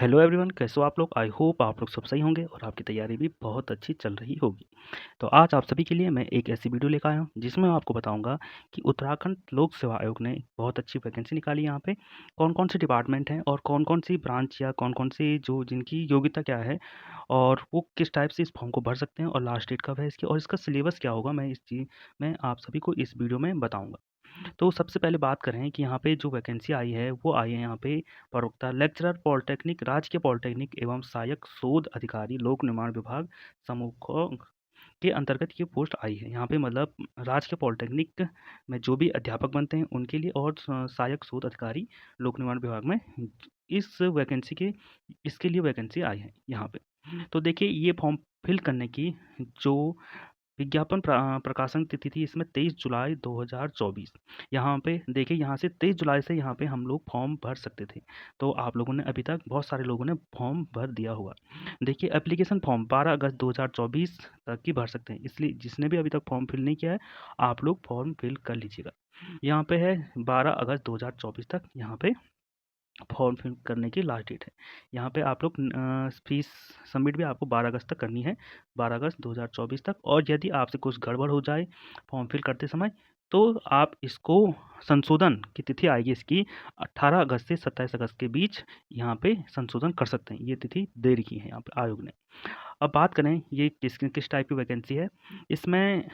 Hello everyone, कैसे हो आप लोग। आई होप आप लोग सब सही होंगे और आपकी तैयारी भी बहुत अच्छी चल रही होगी। तो आज आप सभी के लिए मैं एक ऐसी वीडियो लेकर आया हूँ जिसमें मैं आपको बताऊंगा कि उत्तराखंड लोक सेवा आयोग ने बहुत अच्छी वैकेंसी निकाली है। यहाँ पे कौन कौन से डिपार्टमेंट हैं और कौन कौन सी ब्रांच या कौन कौन सी जो जिनकी योग्यता क्या है और वो किस टाइप से इस फॉर्म को भर सकते हैं और लास्ट डेट कब है इसकी और इसका सिलेबस क्या होगा, मैं इस चीज़ में आप सभी को इस वीडियो में बताऊँगा। तो सबसे पहले बात करें कि यहाँ पे जो वैकेंसी आई है वो आई है यहाँ पे प्रवक्ता लेक्चरर पॉलिटेक्निक, राजकीय पॉलिटेक्निक एवं सहायक शोध अधिकारी लोक निर्माण विभाग समूहों के अंतर्गत ये पोस्ट आई है। यहाँ पे मतलब राजकीय पॉलिटेक्निक में जो भी अध्यापक बनते हैं उनके लिए और सहायक शोध अधिकारी लोक निर्माण विभाग में इस वैकेंसी के इसके लिए वैकेंसी आई है यहाँ पे। तो देखिए ये फॉर्म फिल करने की जो विज्ञापन प्रकाशन तिथि थी इसमें 23 जुलाई 2024। यहाँ पे देखिए, यहाँ से 23 जुलाई से यहाँ पे हम लोग फॉर्म भर सकते थे। तो आप लोगों ने अभी तक बहुत सारे लोगों ने फॉर्म भर दिया होगा। देखिए एप्लीकेशन फॉर्म 12 अगस्त 2024 तक ही भर सकते हैं, इसलिए जिसने भी अभी तक फॉर्म फिल नहीं किया है आप लोग फॉर्म फिल कर लीजिएगा। यहाँ पे है 12 अगस्त 2024 तक यहाँ पे फॉर्म फिल करने की लास्ट डेट है। यहाँ पे आप लोग फीस सबमिट भी आपको 12 अगस्त तक करनी है, 12 अगस्त 2024 तक। और यदि आपसे कुछ गड़बड़ हो जाए फॉर्म फिल करते समय तो आप इसको संशोधन की तिथि आएगी इसकी 18 अगस्त से 27 अगस्त के बीच यहाँ पे संशोधन कर सकते हैं। ये तिथि दे रखी है यहाँ पे आयोग ने। अब बात करें ये किस टाइप की वैकेंसी है। इसमें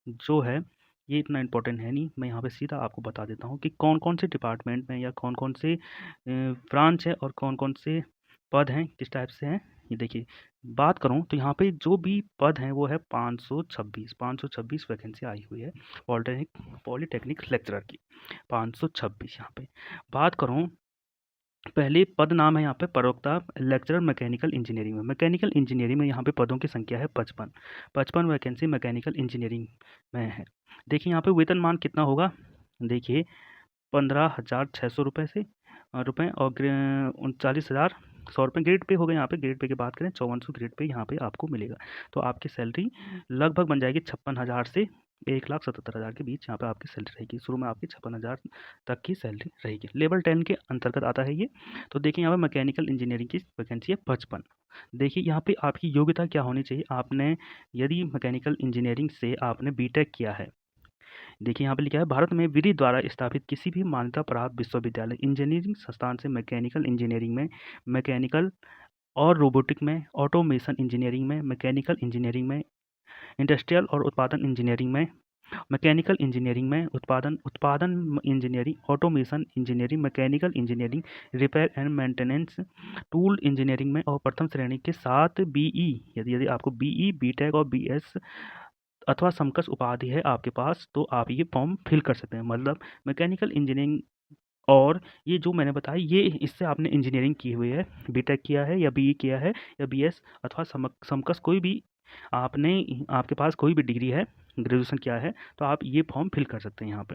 जो है ये इतना इम्पोर्टेंट है नहीं, मैं यहाँ पे सीधा आपको बता देता हूँ कि कौन-कौन से डिपार्टमेंट में या कौन-कौन से ब्रांच है और कौन-कौन से पद हैं, किस टाइप से हैं। ये देखिए, बात करूँ तो यहाँ पे जो भी पद हैं वो है 526 वैकेंसी आई हुई है पॉलिटेक्निक लेक्चरर की, 526 यहाँ पे। बात करूँ, पहले पद नाम है यहाँ पे प्रवक्ता लेक्चरर मैकेनिकल इंजीनियरिंग में। मैकेनिकल इंजीनियरिंग में यहाँ पे पदों की संख्या है 55 वैकेंसी मैकेनिकल इंजीनियरिंग में है। देखिए यहाँ पे वेतनमान कितना होगा, देखिए 15,600 रुपये से रुपये और 39,100 रुपये ग्रेड पे हो गए। यहाँ पे ग्रेड पे की बात करें 5400 ग्रेड पे यहाँ पे आपको मिलेगा। तो आपकी सैलरी लगभग बन जाएगी 56,000 से 1,77,000 के बीच यहाँ पे आपकी सैलरी रहेगी। शुरू में आपकी 56,000 तक की सैलरी रहेगी। लेवल 10 के अंतर्गत आता है ये। तो देखिए यहाँ पे मैकेनिकल इंजीनियरिंग की वैकेंसी है 55। देखिए यहाँ पे आपकी योग्यता क्या होनी चाहिए। आपने यदि मैकेनिकल इंजीनियरिंग से आपने बीटेक किया है, देखिए यहाँ पे लिखा है भारत में विधि द्वारा स्थापित किसी भी मान्यता प्राप्त विश्वविद्यालय इंजीनियरिंग संस्थान से मैकेनिकल इंजीनियरिंग में, मैकेनिकल और रोबोटिक में, ऑटोमेशन इंजीनियरिंग में, मैकेनिकल इंजीनियरिंग में, इंडस्ट्रियल और उत्पादन इंजीनियरिंग में, मैकेनिकल इंजीनियरिंग में, उत्पादन engineering, automation engineering, mechanical engineering, repair and maintenance, tool engineering में और प्रथम श्रेणी के साथ बीई, यदि आपको बीई, बीटेक और बीएस अथवा समकक्ष उपाधि है आपके पास तो आप ये फॉर्म फिल कर सकते हैं। मतलब मैकेनिकल इंजीनियरिंग और ये जो मैंने बताया ये इससे आपने इंजीनियरिंग की हुई है, बीटेक किया है या बीई किया है या बीएस अथवा समकक्ष कोई भी आपने आपके पास कोई भी डिग्री है, ग्रेजुएशन किया है, तो आप ये फॉर्म फिल कर सकते हैं यहाँ पे।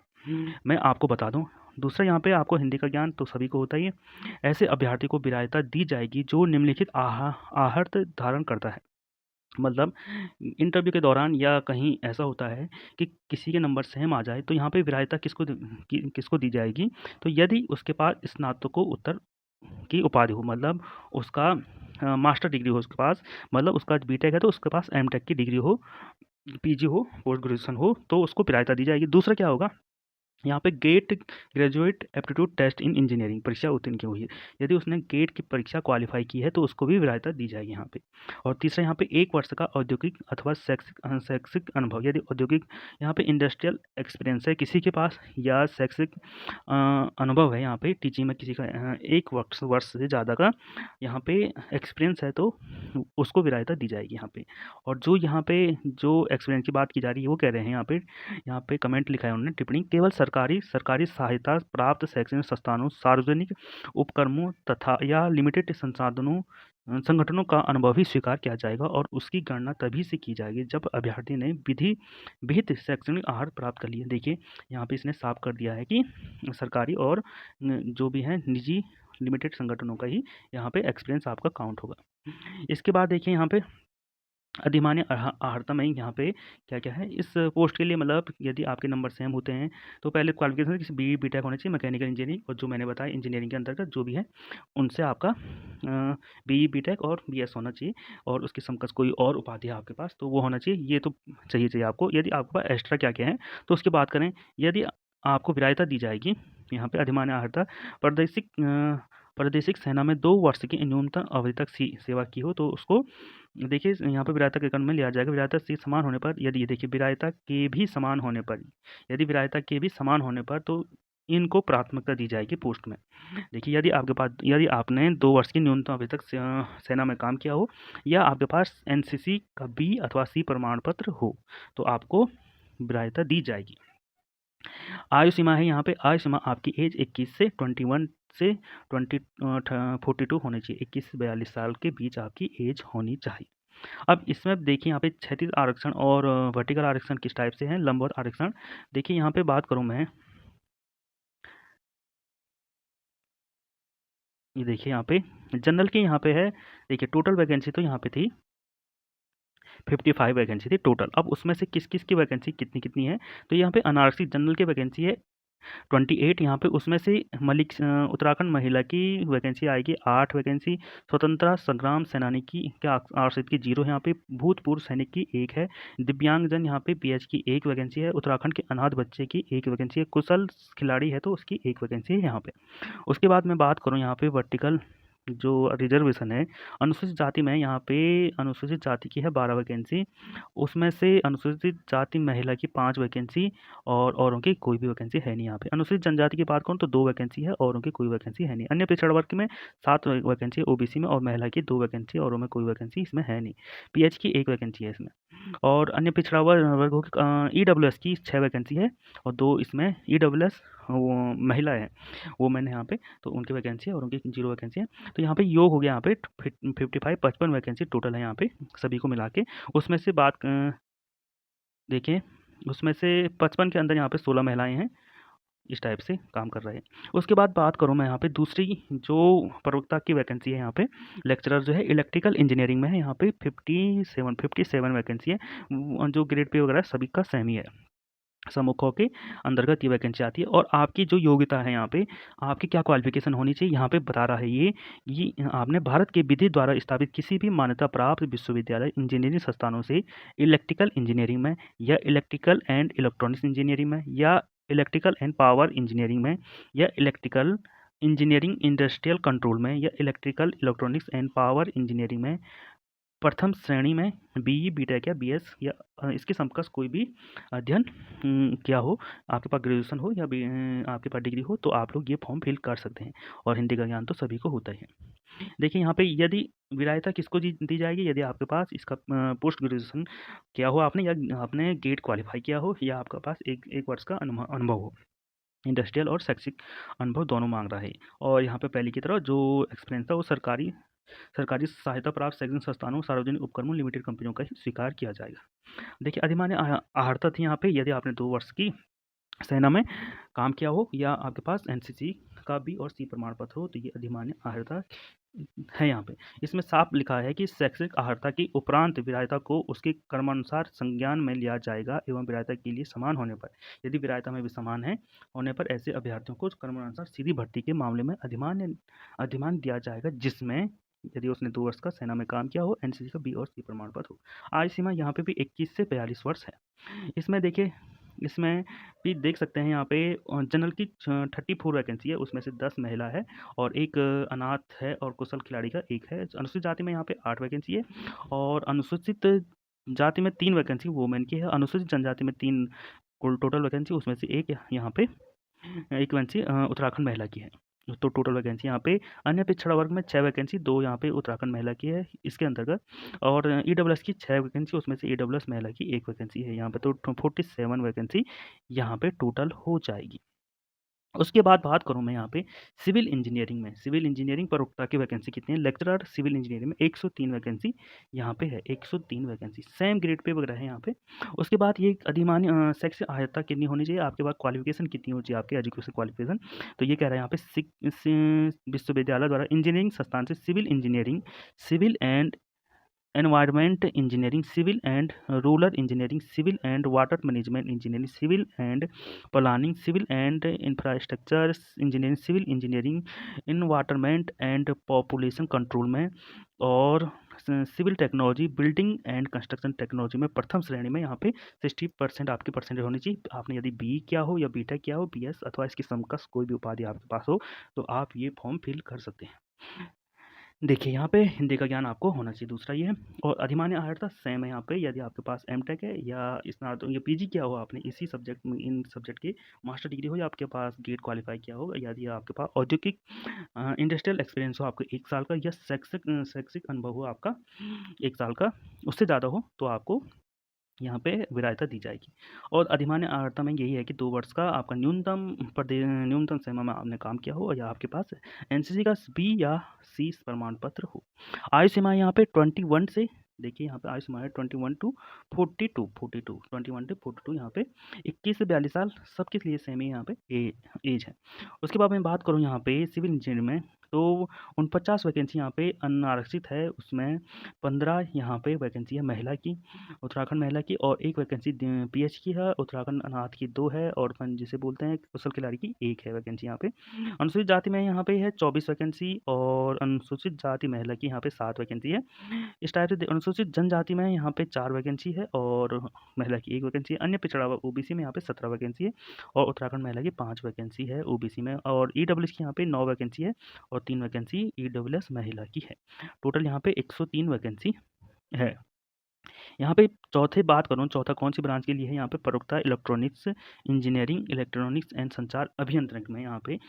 मैं आपको बता दूँ, दूसरा यहाँ पे आपको हिंदी का ज्ञान तो सभी को होता ही है। ऐसे अभ्यर्थी को वरीयता दी जाएगी जो निम्नलिखित आहर्त धारण करता है। मतलब इंटरव्यू के दौरान या कहीं ऐसा होता है कि किसी के नंबर सेम आ जाए तो यहाँ पे वरीयता किसको दी जाएगी। तो यदि उसके पास स्नातकोत्तर की उपाधि हो, मतलब उसका मास्टर डिग्री हो उसके पास, मतलब उसका बीटेक है तो उसके पास एमटेक की डिग्री हो, पीजी हो, पोस्ट ग्रेजुएशन हो, तो उसको वरीयता दी जाएगी। दूसरा क्या होगा, यहाँ पे GATE graduate aptitude test in engineering परीक्षा उत्तीर्ण की हुई है, यदि उसने गेट की परीक्षा क्वालिफाई की है तो उसको भी वरीयता दी जाएगी यहाँ पे। और तीसरा यहाँ पे 1 वर्ष का औद्योगिक अथवा शैक्षिक अनुभव, यदि औद्योगिक यहाँ पे इंडस्ट्रियल एक्सपीरियंस है किसी के पास या शैक्षिक अनुभव है यहाँ पे टीचिंग में किसी का 1 वर्ष से ज़्यादा का यहाँ पे एक्सपीरियंस है तो उसको वरीयता दी जाएगी यहाँ पे। और जो यहाँ पे जो एक्सपीरियंस की बात की जा रही है वो कह रहे हैं यहाँ पे कमेंट लिखा है उन्होंने, टिप्पणी, केवल सरकारी सहायता प्राप्त शैक्षणिक संस्थानों, सार्वजनिक उपक्रमों तथा या लिमिटेड संगठनों का अनुभव ही स्वीकार किया जाएगा और उसकी गणना तभी से की जाएगी जब अभ्यर्थी ने विहित शैक्षणिक आहार प्राप्त कर लिया। देखिए यहाँ पे इसने साफ कर दिया है कि सरकारी और जो भी है निजी लिमिटेड संगठनों का ही यहाँ पे एक्सपीरियंस आपका काउंट होगा। इसके बाद देखिए यहाँ पे अधिमान्य अर्हता में यहाँ पे क्या-क्या है इस पोस्ट के लिए। मतलब यदि आपके नंबर सेम होते हैं तो पहले क्वालिफिकेशन किसी बीई बीटेक होना चाहिए, मैकेनिकल इंजीनियरिंग और जो मैंने बताया इंजीनियरिंग के अंतर्गत जो भी है उनसे आपका BE बीटेक और BS होना चाहिए और उसके समकक्ष कोई और उपाधि है आपके पास तो वो होना चाहिए। ये तो चाहिए आपको। यदि आपके पास एक्स्ट्रा क्या-क्या है तो उसकी बात करें। यदि आपको वरीयता दी जाएगी यहाँ पे अधिमान्य अर्हता प्रादेशिक सेना में 2 वर्ष की न्यूनतम अवधि तक सेवा की हो तो उसको देखिए यहाँ पे वरीयता के क्रम में लिया जाएगा। वरीयता से समान होने पर यदि देखिए वरीयता के भी समान होने पर यदि वरीयता के भी समान होने पर तो इनको प्राथमिकता दी जाएगी पोस्ट में। देखिए यदि आपने 2 वर्ष की न्यूनतम अवधि तक सेना में काम किया हो या आपके पास एनसीसी का बी अथवा सी प्रमाण पत्र हो तो आपको वरीयता दी जाएगी। आयु सीमा है यहाँ पे। आयु सीमा आपकी एज 21 से 21 से 42 होनी चाहिए। 21 से 42 साल के बीच आपकी एज होनी चाहिए। अब इसमें देखिए यहाँ पे क्षैतिज आरक्षण और वर्टिकल आरक्षण किस टाइप से हैं। लंबवत आरक्षण देखिए यहाँ पे बात करूँ मैं, ये देखिए यहाँ पे जनरल की यहाँ पे है। देखिए टोटल वैकेंसी तो यहाँ पे थी 55 वैकेंसी थी टोटल। अब उसमें से किस किस की वैकेंसी कितनी कितनी है तो यहाँ पे अनारक्षित जनरल की वैकेंसी है 28 यहाँ पे। उसमें से उत्तराखंड महिला की वैकेंसी आएगी 8 वैकेंसी। स्वतंत्रता संग्राम सेनानी की क्या आरक्षित की 0 है यहाँ पे। भूतपूर्व सैनिक की 1 है। दिव्यांगजन यहाँ पे PH की 1 वैकेंसी है। उत्तराखंड के अनाथ बच्चे की 1 वैकेंसी है। कुशल खिलाड़ी है तो उसकी 1 वैकेंसी है यहाँ पे। उसके बाद मैं बात करूँ यहाँ पे वर्टिकल जो रिजर्वेशन है अनुसूचित जाति में, यहाँ पे अनुसूचित जाति की है 12 वैकेंसी। उसमें से अनुसूचित जाति महिला की 5 वैकेंसी और औरों की कोई भी वैकेंसी है नहीं यहाँ पे। अनुसूचित जनजाति की बात करूँ तो 2 वैकेंसी है, औरों की कोई वैकेंसी है नहीं। अन्य पिछड़ा वर्ग में 7 वैकेंसी OBC में और महिला की 2 वैकेंसी, औरों में कोई वैकेंसी इसमें है नहीं। PH की 1 वैकेंसी है इसमें। और अन्य पिछड़ा वर्गों की EWS की 6 वैकेंसी है और 2 इसमें EWS वो महिला है वो मैंने यहाँ पे तो उनकी वैकेंसी है और उनकी 0 वैकेंसी है। तो यहाँ पे योग हो गया यहाँ पे 55 वैकेंसी टोटल है यहाँ पे सभी को मिला के। उसमें से बात देखिए उसमें से 55 के अंदर यहाँ पे 16 महिलाएं हैं इस टाइप से काम कर रहे हैं। उसके बाद बात करूँ मैं यहाँ पे दूसरी जो प्रवक्ता की वैकेंसी है यहाँ पे लेक्चरर जो है इलेक्ट्रिकल इंजीनियरिंग में है। यहाँ पे 57 वैकेंसी है। जो ग्रेड पे वगैरह सभी का सेम ही है। समूहों के अंतर्गत ये वैकेंसी आती है। और आपकी जो योग्यता है यहाँ पे आपकी क्या क्वालिफिकेशन होनी चाहिए यहाँ पे बता रहा है ये आपने भारत के विधि द्वारा स्थापित किसी भी मान्यता प्राप्त विश्वविद्यालय इंजीनियरिंग संस्थानों से इलेक्ट्रिकल इंजीनियरिंग में या इलेक्ट्रिकल एंड इलेक्ट्रॉनिक्स इंजीनियरिंग में या इलेक्ट्रिकल एंड पावर इंजीनियरिंग में या इलेक्ट्रिकल इंजीनियरिंग इंडस्ट्रियल कंट्रोल में या electrical electronics and power engineering में प्रथम श्रेणी में BE बीटेक या BS या इसके समकक्ष कोई भी अध्ययन क्या हो, आपके पास ग्रेजुएशन हो या आपके पास डिग्री हो तो आप लोग ये फॉर्म फिल कर सकते हैं। और हिंदी का ज्ञान तो सभी को होता ही है। देखिए यहाँ पे यदि वरीयता किसको दी जाएगी यदि आपके पास इसका पोस्ट ग्रेजुएशन किया हो आपने या आपने गेट क्वालिफाई किया हो या आपके पास एक वर्ष का अनुभव हो। इंडस्ट्रियल और शैक्षिक अनुभव दोनों मांग रहा है। और यहाँ पे पहले की तरह जो एक्सपीरियंस था वो सरकारी सहायता प्राप्त शैक्षणिक संस्थानों सार्वजनिक उपक्रमों लिमिटेड कंपनियों का ही स्वीकार किया जाएगा। देखिए अधिमान्य अर्हता थी यहाँ पे यदि आपने 2 वर्ष की सेना में काम किया हो या आपके पास NCC का B और C प्रमाण पत्र हो तो ये अधिमान्य अर्हता है यहाँ पे। इसमें साफ लिखा है कि शैक्षिक अर्हता की उपरांत वरीयता को उसके क्रमानुसार संज्ञान में लिया जाएगा एवं वरीयता के लिए समान होने पर यदि वरीयता में भी समान है होने पर ऐसे अभ्यर्थियों को क्रमानुसार सीधी भर्ती के मामले में अधिमान दिया जाएगा जिसमें यदि उसने 2 वर्ष का सेना में काम किया हो NCC का B और C प्रमाण पत्र हो। आयु सीमा यहाँ पे भी 21 से 42 वर्ष है। इसमें देखिए इसमें भी देख सकते हैं यहाँ पे जनरल की 34 वैकेंसी है उसमें से 10 महिला है और 1 अनाथ है और कुशल खिलाड़ी का 1 है। अनुसूचित जाति में यहाँ पे 8 वैकेंसी है और अनुसूचित जाति में 3 वैकेंसी वुमेन की है। अनुसूचित जनजाति में 3 कुल टोटल वैकेंसी उसमें से 1 यहाँ पे 1 वैकेंसी उत्तराखंड महिला की है। तो टोटल वैकेंसी यहाँ पे अन्य पिछड़ा वर्ग में 6 वैकेंसी 2 यहाँ पे उत्तराखंड महिला की है इसके अंतर्गत और EWS की 6 वैकेंसी उसमें से EWS महिला की 1 वैकेंसी है यहाँ पे। तो 47 वैकेंसी यहाँ पे टोटल हो जाएगी। उसके बाद बात करूँ मैं यहाँ पे सिविल इंजीनियरिंग में। सिविल इंजीनियरिंग प्रवक्ता की वैकेंसी कितनी है लेक्चरर सिविल इंजीनियरिंग में 103 वैकेंसी यहाँ पे है। 103 वैकेंसी सेम ग्रेड पे वगैरह है यहाँ पे। उसके बाद ये अधिमान्य शैक्षिक अर्हता कितनी होनी चाहिए आपके पास क्वालिफिकेशन कितनी होनी चाहिए आपके एजुकेशन क्वालिफिकेशन तो ये कह रहा है यहाँ पे विश्वविद्यालय द्वारा इंजीनियरिंग संस्थान से civil engineering civil and environment engineering, civil and rural engineering, civil and water management engineering, civil and planning, civil and infrastructure engineering, civil engineering environment and population control में, और civil technology, building and construction technology में प्रथम श्रेणी में यहाँ पे 60% आपकी percentage होनी चाहिए। आपने यदि बी किया हो या बीटेक किया हो, बीएस अथवा इसकी समकक्ष कोई भी उपाधि आपके पास हो, तो आप ये फॉर्म फिल कर सकते हैं। देखिए यहाँ पे हिंदी का ज्ञान आपको होना चाहिए, दूसरा ये है। और अधिमान्य अर्हता सेम है यहाँ पे, यदि आपके पास एमटेक है या स्नातक या पीजी किया हो आपने इसी सब्जेक्ट में, इन सब्जेक्ट की मास्टर डिग्री हो, या आपके पास गेट क्वालिफाई किया हो, यदि आपके पास औद्योगिक इंडस्ट्रियल एक्सपीरियंस हो आपको 1 साल का, या शैक्षिक अनुभव हो आपका 1 साल का, उससे ज़्यादा हो तो आपको यहाँ पे विधायिता दी जाएगी। और अधिमान्य अर्हता में यही है कि 2 वर्ष का आपका न्यूनतम सीमा में आपने काम किया हो, या आपके पास एनसीसी का बी या सी प्रमाण पत्र हो। आयु सीमा यहाँ पे 21 से, देखिए यहाँ पे आयु सीमा है 21 टू 42, 21 टू 42 यहाँ पे 21 से 42 साल सबके लिए सेम ही यहाँ पे एज है। उसके बाद मैं बात करूँ यहाँ पे सिविल इंजीनियरिंग में, तो 49 वैकेंसी यहाँ पे अनारक्षित है, उसमें 15 यहाँ पे वैकेंसी है महिला की, उत्तराखंड महिला की, और 1 वैकेंसी पीएच की है, उत्तराखंड अनाथ की 2 है, और जिसे बोलते हैं कुशल खिलाड़ी की 1 है वैकेंसी यहाँ पे। अनुसूचित जाति में यहाँ पे है 24 वैकेंसी, और अनुसूचित जाति महिला की यहाँ पे 7 वैकेंसी है। इस टाइप से अनुसूचित जनजाति में यहाँ पे 4 वैकेंसी है, और महिला की 1 वैकेंसी है। अन्य पिछड़ा ओबीसी में यहाँ पे 17 वैकेंसी है, और उत्तराखंड महिला की 5 वैकेंसी है ओबीसी में, और ईडब्ल्यूएस की यहाँ पे 9 वैकेंसी है, और 3 वैकेंसी ईडब्ल्यूएस महिला की है। टोटल यहाँ पे 103 वैकेंसी है। यहाँ पे चौथा कौन सी ब्रांच के लिए है, यहाँ पे प्रवक्ता इलेक्ट्रॉनिक्स इंजीनियरिंग, इलेक्ट्रॉनिक्स एंड संचार अभियंत्रण में यहाँ पे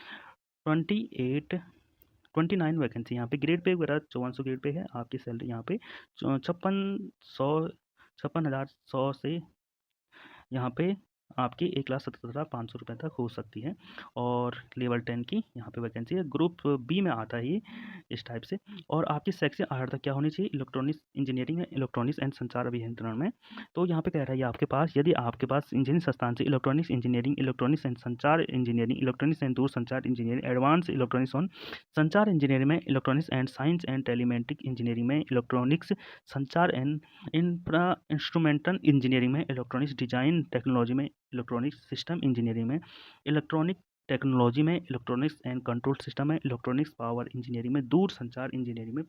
29 वैकेंसी यहाँ पे। ग्रेड पे वगैरह 5400 ग्रेड पे है। आपकी सैलरी यहाँ पे 56,100 से यहाँ पे आपकी 1,77,500 रुपये तक हो सकती है, और लेवल 10 की यहाँ पे वैकेंसी है। ग्रुप बी में आता है ये इस टाइप से। और आपकी शैक्षिक अर्हता क्या होनी चाहिए, इलेक्ट्रॉनिक्स इंजीनियरिंग है, इलेक्ट्रॉनिक्स एंड संचार अभियंत्रण में। तो यहाँ पे कह रहा है आपके पास, यदि आपके पास इंजीनियरिंग संस्थान से इलेक्ट्रॉनिक्स इंजीनियरिंग, इलेक्ट्रॉनिक्स एंड संचार इंजीनियरिंग, इलेक्ट्रॉनिक्स एंड दूर संचार इंजीनियरिंग, एडवांस इलेक्ट्रॉनिक्स ऑन संचार इंजीनियरिंग में, electronics and science and टेलीमेट्रिक engineering में, इलेक्ट्रॉनिक्स संचार एंड इंस्ट्रूमेंटल इंजीनियरिंग में, इलेक्ट्रॉनिक्स डिजाइन टेक्नोलॉजी में, इलेक्ट्रॉनिक्स सिस्टम इंजीनियरिंग में, इलेक्ट्रॉनिक टेक्नोलॉजी में, इलेक्ट्रॉनिक्स एंड कंट्रोल सिस्टम में, इलेक्ट्रॉनिक्स पावर इंजीनियरिंग में, दूर संचार इंजीनियरिंग में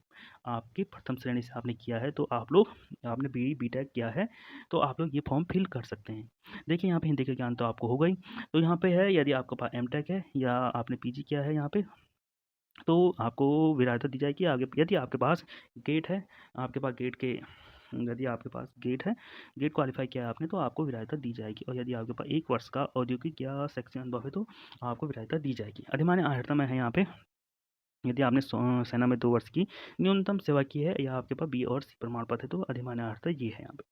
आपकी प्रथम श्रेणी से आपने किया है, तो आपने बीटेक किया है, तो आप लोग ये फॉर्म फिल कर सकते हैं। देखिए यहाँ पे हिंदी का ज्ञान तो आपको हो गई। तो यहाँ पे है, यदि आपके पास एमटेक है या आपने पीजी किया है यहाँ पे, तो आपको विरासत दी जाएगी आगे। यदि आपके पास गेट है, आपके पास गेट के यदि आपके पास गेट है, गेट क्वालिफाई किया है आपने, तो आपको विरासत दी जाएगी। और यदि आपके पास 1 वर्ष का औद्योगिक या शैक्षिक अनुभव है, तो आपको विरासत दी जाएगी। अधिमान्य अर्हता में है यहाँ पे, यदि आपने सेना में 2 वर्ष की न्यूनतम सेवा की है, या आपके पास बी और सी प्रमाण पत्र है, तो अधिमान्य अर्हता ये है यहाँ पे।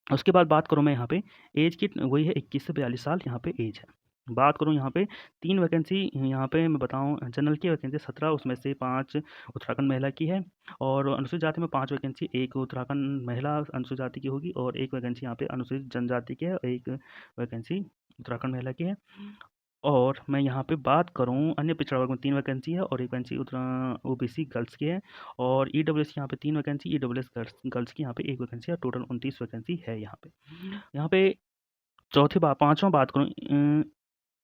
उसके बाद बात करूँ मैं यहाँ पे एज की, वही है 21 से 42 साल यहाँ पे एज है। बात करूँ यहाँ पे 3 वैकेंसी यहाँ पे मैं बताऊँ, जनरल की वैकेंसी 17, उसमें से 5 उत्तराखंड महिला की है, और अनुसूचित जाति में 5 वैकेंसी, 1 उत्तराखंड महिला अनुसूचित जाति की होगी, और 1 वैकेंसी यहाँ पे अनुसूचित जनजाति की है, और 1 वैकेंसी उत्तराखंड महिला की है। और मैं यहाँ पे बात करूँ अन्य पिछड़ा वर्ग में 3 वैकेंसी है, और 1 वैकेंसी ओबीसी गर्ल्स की है, और ईडब्ल्यूएस यहाँ पे 3 वैकेंसी, ईडब्ल्यूएस गर्ल्स की यहाँ पे 1 वैकेंसी है, टोटल 29 वैकेंसी है यहाँ पे। यहाँ पे पाँचवां बात करूँ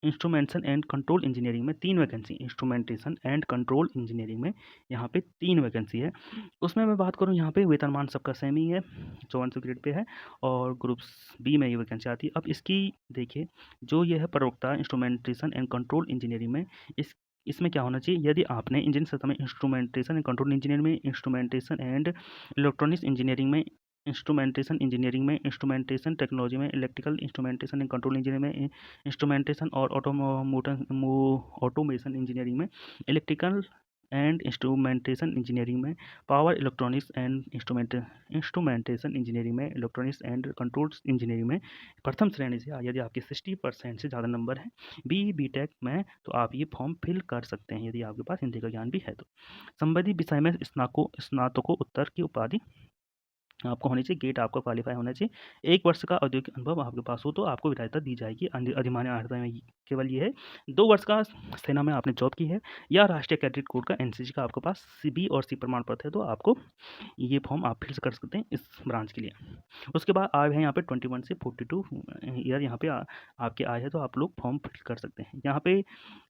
इंस्ट्रूमेंटेशन एंड कंट्रोल इंजीनियरिंग में 3 vacancy, instrumentation and control engineering में यहाँ पे 3 वैकेंसी है। उसमें मैं बात करूँ यहाँ पे वेतनमान सबका सेम ही है, 5400 ग्रेड पे है, और ग्रुप बी में ये वैकेंसी आती है। अब इसकी देखिए, जो ये है प्रवक्ता इंस्ट्रूमेंटेशन एंड कंट्रोल इंजीनियरिंग में, इसमें क्या होना चाहिए, यदि आपने इंजीनियरिंग संस्था में इंस्ट्रूमेंटेशन एंड कंट्रोल इंजीनियरिंग में, इंस्ट्रूमेंटेशन एंड इलेक्ट्रॉनिक्स इंजीनियरिंग में, इंस्ट्रूमेंटेशन इंजीनियरिंग में, इंस्ट्रूमेंटेशन टेक्नोलॉजी में, electrical instrumentation and control engineering में, इंस्ट्रूमेंटेशन और ऑटोमेशन इंजीनियरिंग में, इलेक्ट्रिकल एंड इंस्ट्रूमेंटेशन इंजीनियरिंग में, power electronics and instrumentation engineering में, इलेक्ट्रॉनिक्स एंड कंट्रोल्स इंजीनियरिंग में प्रथम श्रेणी से यदि आपके 60% से ज़्यादा नंबर है बीटेक में, तो आप ये फॉर्म फिल कर सकते हैं, यदि आपके पास हिंदी का ज्ञान भी है तो। संबंधित विषय में स्नातकोत्तर की उपाधि आपको होनी चाहिए, गेट आपका क्वालिफाई होना चाहिए। 1 वर्ष का औद्योगिक अनुभव आपके पास हो तो आपको विधायिता दी जाएगी। अधिमान्य अर्हता में केवल ये है, 2 वर्ष का सेना में आपने जॉब की है या राष्ट्रीय कैडेट कोर का एनसीसी का आपके पास बी और सी प्रमाण पत्र है, तो आपको ये फॉर्म आप फिल कर सकते हैं इस ब्रांच के लिए। उसके बाद आय है यहाँ पे 21 से 42 ईयर यहाँ पे आपकी आय है, तो आप लोग फॉर्म फिल कर सकते हैं। यहाँ पे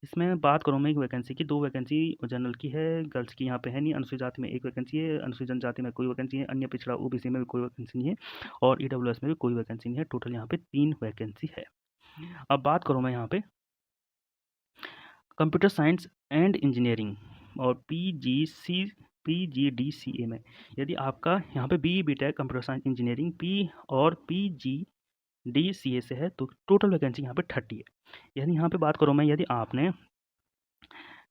इसमें बात करूँ मैं एक वैकेंसी की, 2 वैकेंसी जनरल की है, गर्ल्स की यहाँ पे है नहीं। अनुसूचित जाति में 1 वैकेंसी है, अनुसूचित जनजाति में कोई वैकेंसी है, अन्य पिछड़ा ओबीसी में भी कोई वैकेंसी नहीं है और ईडब्ल्यूएस में भी कोई वैकेंसी नहीं है। टोटल यहाँ पे 3 वैकेंसी है। अब बात करूँ मैं यहाँ पे कंप्यूटर साइंस एंड इंजीनियरिंग और पीजीडीसीए में, यदि आपका यहाँ पे B BTech computer science engineering P और पीजीडीसीए से है तो टोटल वैकेंसी यहाँ पे 30 है। यानी यहाँ पे बात करूँ मैं, यदि आपने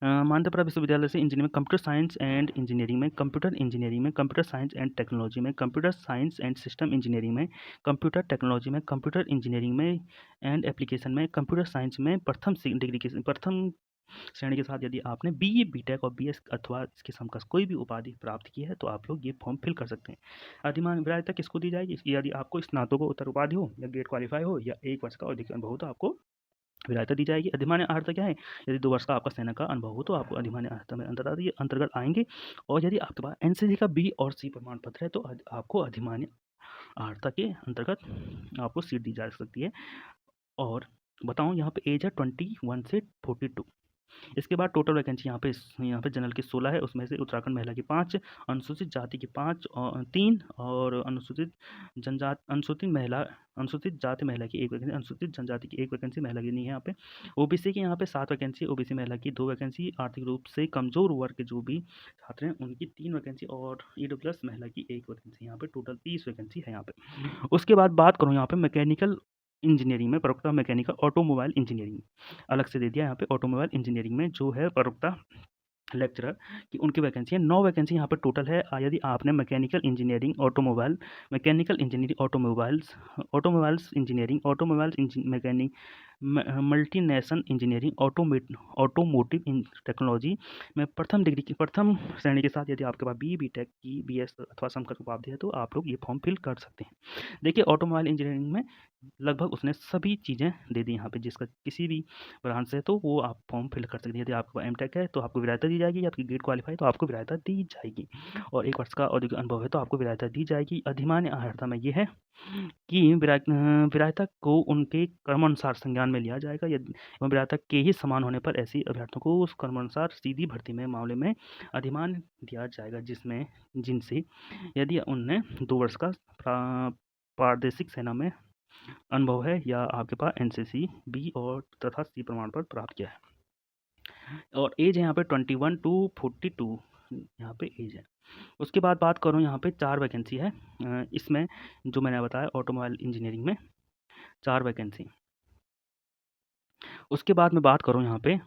मान्यताप्राप्त विश्वविद्यालय से इंजीनियरिंग में कंप्यूटर साइंस एंड इंजीनियरिंग में, कंप्यूटर इंजीनियरिंग में, कंप्यूटर साइंस एंड टेक्नोलॉजी में, computer science and system engineering में, कंप्यूटर टेक्नोलॉजी में, कंप्यूटर इंजीनियरिंग में एंड एप्लीकेशन में, कंप्यूटर साइंस में प्रथम श्रेणी के साथ यदि आपने बीई बीटेक और बीएस अथवा इसके समकक्ष कोई भी उपाधि प्राप्त की है तो आप लोग ये फॉर्म फिल कर सकते हैं। अधिमान्य वरीयता किसको दी जाएगी? यदि आपको स्नातकोत्तर उपाधि हो या गेट क्वालिफाई हो या 1 वर्ष का अधिक अनुभव हो तो आपको वरीयता दी जाएगी। अधिमान्य अर्हता क्या है? यदि 2 वर्ष का आपका सेना का अनुभव हो तो आपको अधिमान्य अर्हता में अंतर्गत आएंगे। और यदि आपके पास एनसीसी का बी और सी प्रमाण पत्र है तो आपको अधिमान्य अर्हता के अंतर्गत आपको सीट दी जा सकती है। और बताऊं, यहाँ पे एज है 21 से 42। इसके बाद टोटल वैकेंसी यहाँ पे जनरल की 16 है, उसमें से उत्तराखंड महिला की 5, अनुसूचित जाति की 5 और 3 और अनुसूचित जाति महिला की 1 वैकेंसी, अनुसूचित जनजाति की 1 वैकेंसी महिला की नहीं है यहाँ पे। ओबीसी की यहाँ पे 7 वैकेंसी, ओबीसी महिला की 2 वैकेंसी, आर्थिक रूप से कमजोर वर्ग के जो भी छात्र हैं उनकी 3 वैकेंसी और ईडब्ल्यूएस महिला की 1 वैकेंसी। यहाँ पे टोटल 30 वैकेंसी है यहाँ पे। उसके बाद बात करूँ यहाँ पे मैकेनिकल इंजीनियरिंग में, प्रवक्ता मैकेनिकल ऑटोमोबाइल इंजीनियरिंग अलग से दे दिया यहाँ पे। ऑटोमोबाइल इंजीनियरिंग में जो है प्रवक्ता लेक्चरर की उनकी वैकेंसी है, 9 वैकेंसी यहाँ पर टोटल है। यदि आपने mechanical engineering automobiles engineering mechanic multinational engineering automotive technology में प्रथम श्रेणी के साथ यदि आपके पास बी बीटेक की बीएस अथवा समकक्ष उपाधि है तो आप लोग ये फॉर्म फिल कर सकते हैं। देखिए, ऑटोमोबाइल इंजीनियरिंग में लगभग उसने सभी चीज़ें दे दी यहाँ पे, जिसका किसी भी ब्रांच से तो वो आप फॉर्म फिल कर सकते हैं। यदि आपको एमटेक है तो आपको वरीयता दी जाएगी, आपकी गेट क्वालिफाई तो आपको वरीयता दी जाएगी और 1 वर्ष का औद्योगिक अनुभव है तो आपको वरीयता दी जाएगी। अधिमान्य अर्हता में ये है कि वरीयता को उनके क्रमानुसार संज्ञान में लिया जाएगा एवं वरीयता के ही समान होने पर ऐसी अभ्यर्थियों को उस क्रमानुसार सीधी भर्ती में मामले में अधिमान्य दिया जाएगा, जिनसे यदि उनने 2 वर्ष का प्रादेशिक सेना में अनुभव है या आपके पास एनसीसी बी और तथा सी प्रमाण पत्र प्राप्त किया है। और एज है यहाँ पे 21 टू 42 यहाँ पे एज है। उसके बाद बात करूँ, यहाँ पे 4 वैकेंसी है। इसमें जो मैंने बताया ऑटोमोबाइल इंजीनियरिंग में 4 वैकेंसी। उसके बाद मैं बात करूँ यहाँ पे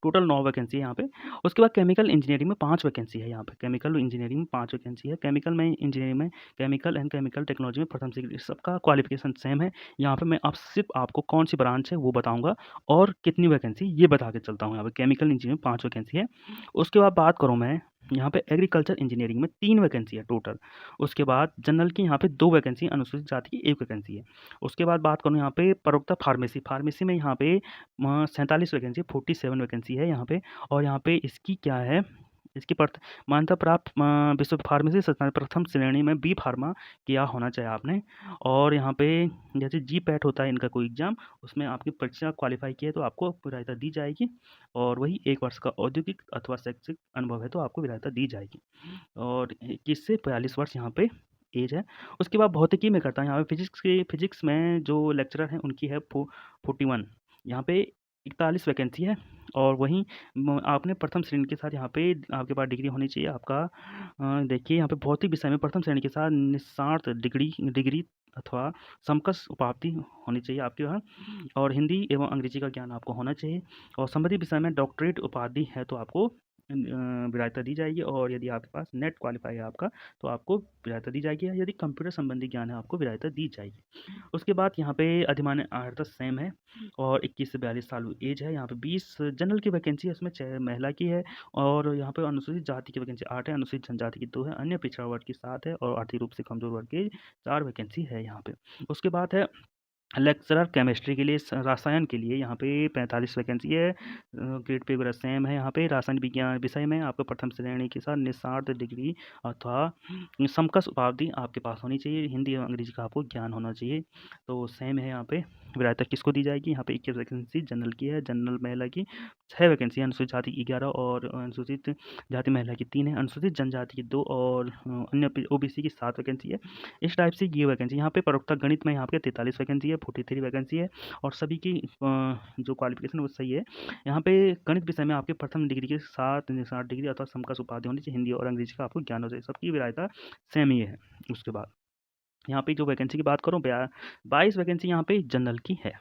टोटल 9 वैकेंसी है यहाँ पे। उसके बाद केमिकल इंजीनियरिंग में 5 वैकेंसी है यहाँ पे। केमिकल इंजीनियरिंग में 5 वैकेंसी है। केमिकल इंजीनियरिंग में केमिकल एंड केमिकल टेक्नोलॉजी में प्रथम से सबका क्वालिफिकेशन सेम है। यहाँ पे मैं अब सिर्फ आपको कौन सी ब्रांच है वो बताऊँगा और कितनी वैकेंसी ये बता के चलता हूँ। यहाँ पे केमिकल इंजीनियरिंग 5 वैकेंसी है। उसके बाद बात करूँ मैं यहाँ पे एग्रीकल्चर इंजीनियरिंग में 3 वैकेंसी है टोटल। उसके बाद जनरल की यहाँ पे 2 वैकेंसी, अनुसूचित जाति की 1 वैकेंसी है। उसके बाद बात करूँ यहाँ पे प्रवक्ता फार्मेसी में यहाँ पे 47 वैकेंसी, 47 वैकेंसी है यहाँ पे। और यहाँ पे इसकी क्या है, इसकी मान्यता प्राप्त विश्व फार्मेसी संस्थान प्रथम श्रेणी में बी फार्मा किया होना चाहिए आपने। और यहाँ पे जैसे जी पैट होता है इनका कोई एग्जाम, उसमें आपकी परीक्षा क्वालिफाई की है तो आपको वरीयता दी जाएगी। और वही 1 वर्ष का औद्योगिक अथवा शैक्षिक अनुभव है तो आपको वरीयता दी जाएगी। और 21 से 42 वर्ष यहाँ पे एज है। उसके बाद भौतिकी में करता है यहाँ पे फिजिक्स में जो लेक्चरर हैं उनकी है 41। यहाँ पे 41 वैकेंसी है। और वहीं आपने प्रथम श्रेणी के साथ यहाँ पे आपके पास डिग्री होनी चाहिए। आपका देखिए यहाँ पे भौतिक विषय में प्रथम श्रेणी के साथ निस्नात डिग्री अथवा समकक्ष उपाधि होनी चाहिए आपके वहाँ। और हिंदी एवं अंग्रेजी का ज्ञान आपको होना चाहिए। और संबंधित विषय में डॉक्टरेट उपाधि है तो आपको विरायता दी जाएगी, और यदि आपके पास नेट क्वालिफाई है आपका तो आपको विरायता दी जाएगी, यदि कंप्यूटर संबंधी ज्ञान है आपको विरायता दी जाएगी। उसके बाद यहाँ पे अधिमान्य अर्हता सेम है और 21 से 42 साल एज है। यहाँ पे 20 जनरल की वैकेंसी है, उसमें 6 महिला की है, और यहाँ पे अनुसूचित जाति की वैकेंसी 8 है, अनुसूचित जनजाति की 2 है, अन्य पिछड़ा वर्ग की 7 है, और आर्थिक रूप से कमजोर वर्ग की 4 वैकेंसी है यहाँ पे। उसके बाद है लेक्चरर केमिस्ट्री के लिए, रसायन के लिए यहाँ पे 45 वैकेंसी है, ग्रेड पे वगैरह सेम है। यहाँ पे रासायनिक विज्ञान विषय में आपको प्रथम श्रेणी के साथ निस्नात डिग्री अथवा समकक्ष उपाधि आपके पास होनी चाहिए, हिंदी एवं अंग्रेजी का आपको ज्ञान होना चाहिए। तो सेम है यहाँ पे। विरायता किसको दी जाएगी? यहाँ पे 21 वैकेंसी जनरल की है, जनरल महिला की 6 वैकेंसी है, अनुसूचित जाति की 11 और अनुसूचित जाति महिला की 3 है, अनुसूचित जनजाति की 2 और अन्य ओबीसी की 7 वैकेंसी है। इस टाइप से ये वैकेंसी यहाँ पे परोक्ता गणित में यहाँ पे 43 वैकेंसी है, 43 वैकेंसी है, और सभी की जो क्वालिफिकेशन वो सही है। यहाँ पे गणित विषय में आपके प्रथम डिग्री के साथ 60 डिग्री अथवा समकक्ष उपाधि होनी चाहिए, हिंदी और अंग्रेजी का आपको ज्ञान हो चाहिए, सबकी विरायता सेम ही है। उसके बाद यहाँ पे जो वैकेंसी की बात करूँ 22 वैकेंसी यहाँ पे जनरल की है।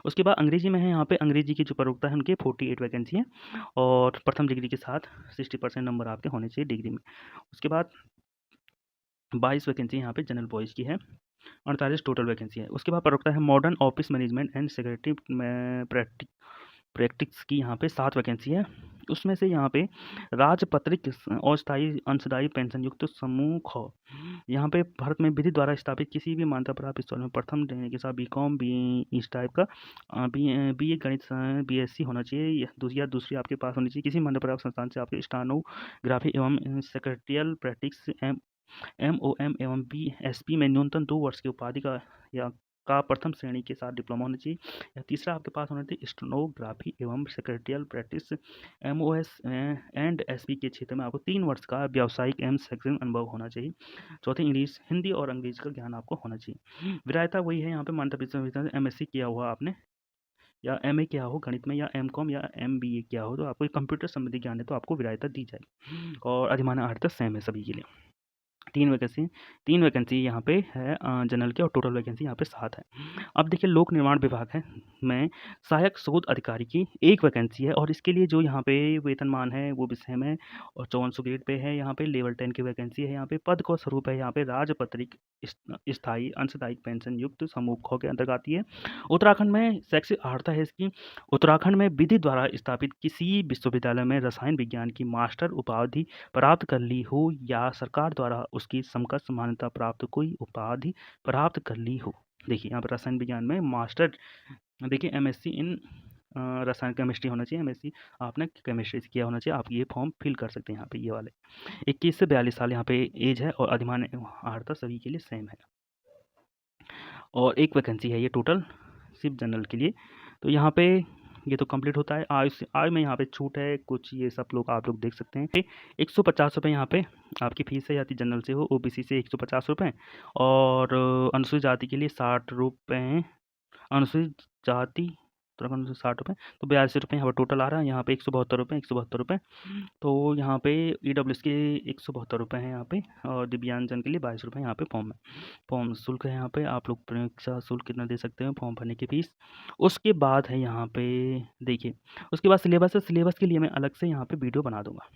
उसके बाद अंग्रेजी में है, यहाँ पे अंग्रेजी की जो प्रवक्ता है उनके 48 वैकेंसी है, और प्रथम डिग्री के साथ 60% नंबर आपके होने चाहिए डिग्री में। उसके बाद 22 वैकेंसी यहाँ पे जनरल बॉयज़ की है, 48 टोटल वैकेंसी है। उसके बाद प्रवक्ता है modern office management and secretary में प्रैक्टिक्स की यहाँ पे 7 वैकेंसी है। उसमें से यहाँ पे राजपत्रित अस्थायी अंशदायी पेंशन युक्त समूह ख, यहाँ पे भारत में विधि द्वारा स्थापित किसी भी मान्यता प्राप्त विश्वविद्यालय में प्रथम श्रेणी के साथ बीकॉम बी इस टाइप का बीए गणित बीएससी होना चाहिए, या दूसरी आपके पास होनी चाहिए किसी मान्यता प्राप्त संस्थान से आपके स्टेनोग्राफी एवं सेक्रेटरियल प्रैक्टिस MOM एवं BSP में न्यूनतम 2 वर्ष की उपाधि का प्रथम श्रेणी के साथ डिप्लोमा होना चाहिए, या तीसरा आपके पास होना चाहिए स्टेनोग्राफी एवं secretarial practice MOS and SP के क्षेत्र में आपको 3 वर्ष का व्यावसायिक एवं शैक्षणिक अनुभव होना चाहिए। चौथी इंग्लिश, हिंदी और अंग्रेजी का ज्ञान आपको होना चाहिए। विरायता वही है, यहाँ पे मान्यता विश्वविद्यालय MSc किया हुआ आपने, या MA किया हो गणित में, या MCOM या MBA किया हो, तो आपको कंप्यूटर संबंधी ज्ञान है तो आपको विरायता दी जाएगी, और अधिमान्य अर्हता सेम है सभी के लिए। 3 वैकेंसी यहाँ पे है जनरल की, और टोटल वैकेंसी यहाँ पे 7 है। अब देखिए लोक निर्माण विभाग है में सहायक शोध अधिकारी की 1 वैकेंसी है, और इसके लिए जो यहाँ पे वेतनमान है वो भी सेम है, और 5400 ग्रेड पे है। यहाँ पे लेवल 10 की वैकेंसी है। यहाँ पे पद का स्वरूप है, यहाँ पे राजपत्रित स्थायी अंशदायी पेंशन युक्त समूह ख के अंतर्गत आती है। उत्तराखंड में शैक्षिक अर्हता है इसकी, उत्तराखंड में विधि द्वारा स्थापित किसी विश्वविद्यालय में रसायन विज्ञान की मास्टर उपाधि प्राप्त कर ली हो, या सरकार द्वारा उसकी समकक्ष मान्यता प्राप्त कोई उपाधि प्राप्त कर ली हो। देखिए यहाँ पर रसायन विज्ञान में मास्टर, देखिए MSc इन रसायन केमिस्ट्री होना चाहिए, MSc आपने केमिस्ट्री से किया होना चाहिए, आप ये फॉर्म फिल कर सकते हैं यहाँ पे, ये वाले 21 से 42 साल यहाँ पे एज है, और अधिमान्य अर्हता सभी के लिए सेम है, और 1 वैकेंसी है ये टोटल सिर्फ जनरल के लिए। तो यहाँ पे ये तो कंप्लीट होता है। आय में यहाँ पे छूट है कुछ, ये सब लोग आप लोग देख सकते हैं। 150 रुपये यहाँ पे आपकी फीस है, यदि जनरल से हो, OBC से 150 रुपये, और अनुसूचित जाति के लिए 60 रुपये, अनुसूचित जाति उत्तराखंड से 60 रुपये, तो 82 रुपये यहाँ पर टोटल आ रहा है। यहाँ पे 172 रुपये, 172 रुपये, तो यहाँ पे EWS के 172 रुपये हैं यहाँ पे, और दिव्यांगजन के लिए 22 रुपये यहाँ पे फॉर्म शुल्क है। यहाँ पे आप लोग परीक्षा शुल्क कितना दे सकते हैं, फॉर्म भरने की फीस। उसके बाद है यहाँ पे देखिए, उसके बाद सिलेबस है, सिलेबस के लिए मैं अलग से यहाँ पे वीडियो बना दूंगा।